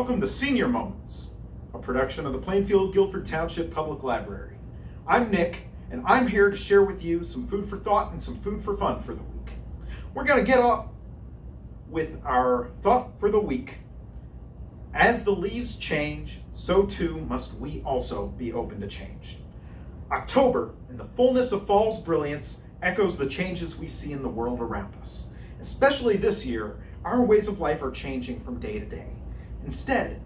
Welcome to Senior Moments, a production of the Plainfield-Guilford Township Public Library. I'm Nick, and I'm here to share with you some food for thought and some food for fun for the week. We're going to get off with our thought for the week. As the leaves change, so too must we also be open to change. October, in the fullness of fall's brilliance, echoes the changes we see in the world around us. Especially this year, our ways of life are changing from day to day. Instead,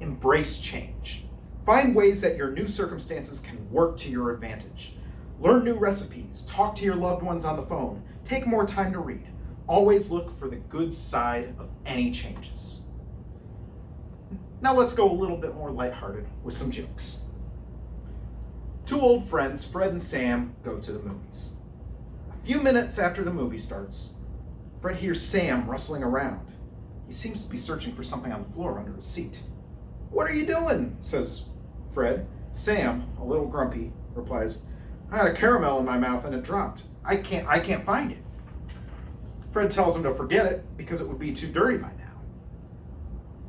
embrace change. Find ways that your new circumstances can work to your advantage. Learn new recipes, talk to your loved ones on the phone, take more time to read. Always look for the good side of any changes. Now let's go a little bit more lighthearted with some jokes. Two old friends, Fred and Sam, go to the movies. A few minutes after the movie starts, Fred hears Sam rustling around. He seems to be searching for something on the floor under his seat. "What are you doing?" says Fred. Sam, a little grumpy, replies, "I had a caramel in my mouth and it dropped. I can't find it." Fred tells him to forget it because it would be too dirty by now.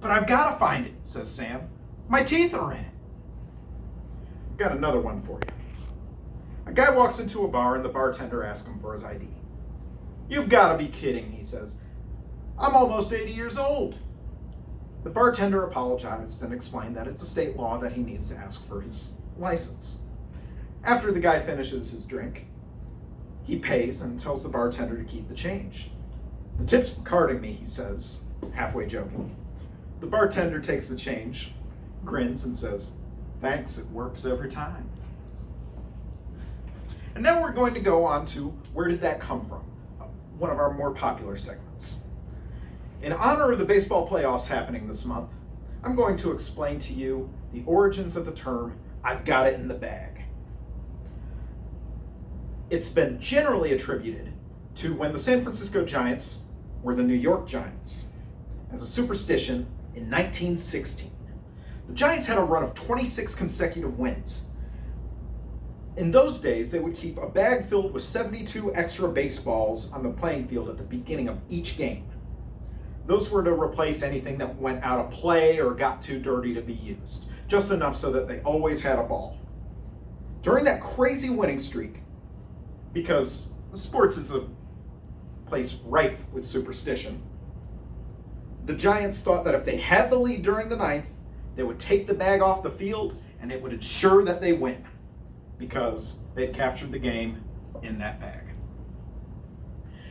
"But I've got to find it," says Sam. "My teeth are in it." I've got another one for you. A guy walks into a bar and the bartender asks him for his ID. "You've got to be kidding," he says. "I'm almost 80 years old." The bartender apologized and explained that it's a state law that he needs to ask for his license. After the guy finishes his drink, he pays and tells the bartender to keep the change. "The tip's for carding me," he says, halfway joking. The bartender takes the change, grins, and says, "Thanks, it works every time." And now we're going to go on to Where Did That Come From? One of our more popular segments. In honor of the baseball playoffs happening this month, I'm going to explain to you the origins of the term, "I've got it in the bag." It's been generally attributed to when the San Francisco Giants were the New York Giants as a superstition in 1916. The Giants had a run of 26 consecutive wins. In those days, they would keep a bag filled with 72 extra baseballs on the playing field at the beginning of each game. Those were to replace anything that went out of play or got too dirty to be used, just enough so that they always had a ball. During that crazy winning streak, because sports is a place rife with superstition, the Giants thought that if they had the lead during the ninth, they would take the bag off the field and it would ensure that they win, because they'd captured the game in that bag.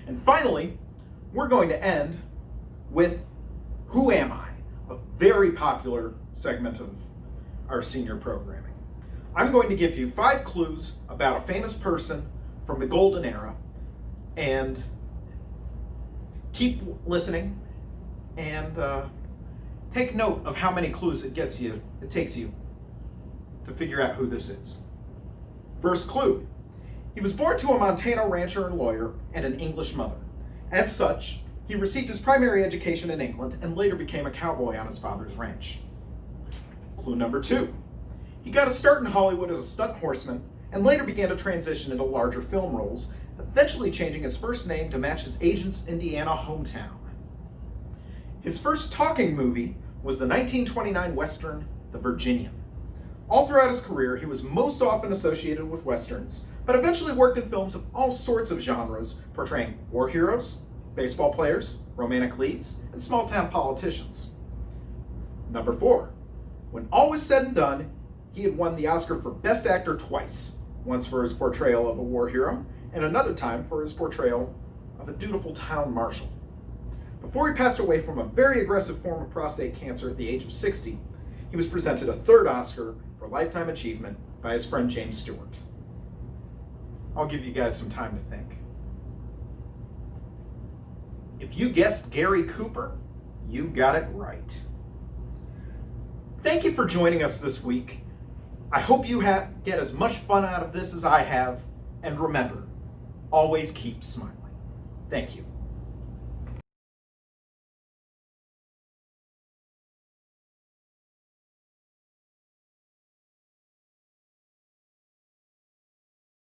And finally, we're going to end with Who Am I? A very popular segment of our senior programming. I'm going to give you 5 clues about a famous person from the golden era, and keep listening and take note of how many clues it takes you to figure out who this is. First clue: he was born to a Montana rancher and lawyer and an English mother. As such, he received his primary education in England and later became a cowboy on his father's ranch. Clue number 2: he got a start in Hollywood as a stunt horseman and later began to transition into larger film roles, eventually changing his first name to match his agent's Indiana hometown. His first talking movie was the 1929 Western, The Virginian. All throughout his career, he was most often associated with Westerns, but eventually worked in films of all sorts of genres, portraying war heroes, baseball players, romantic leads, and small-town politicians. Number 4. When all was said and done, he had won the Oscar for Best Actor twice, once for his portrayal of a war hero, and another time for his portrayal of a dutiful town marshal. Before he passed away from a very aggressive form of prostate cancer at the age of 60, he was presented a 3rd Oscar for Lifetime Achievement by his friend James Stewart. I'll give you guys some time to think. If you guessed Gary Cooper, you got it right. Thank you for joining us this week. I hope you get as much fun out of this as I have, and remember, always keep smiling. Thank you.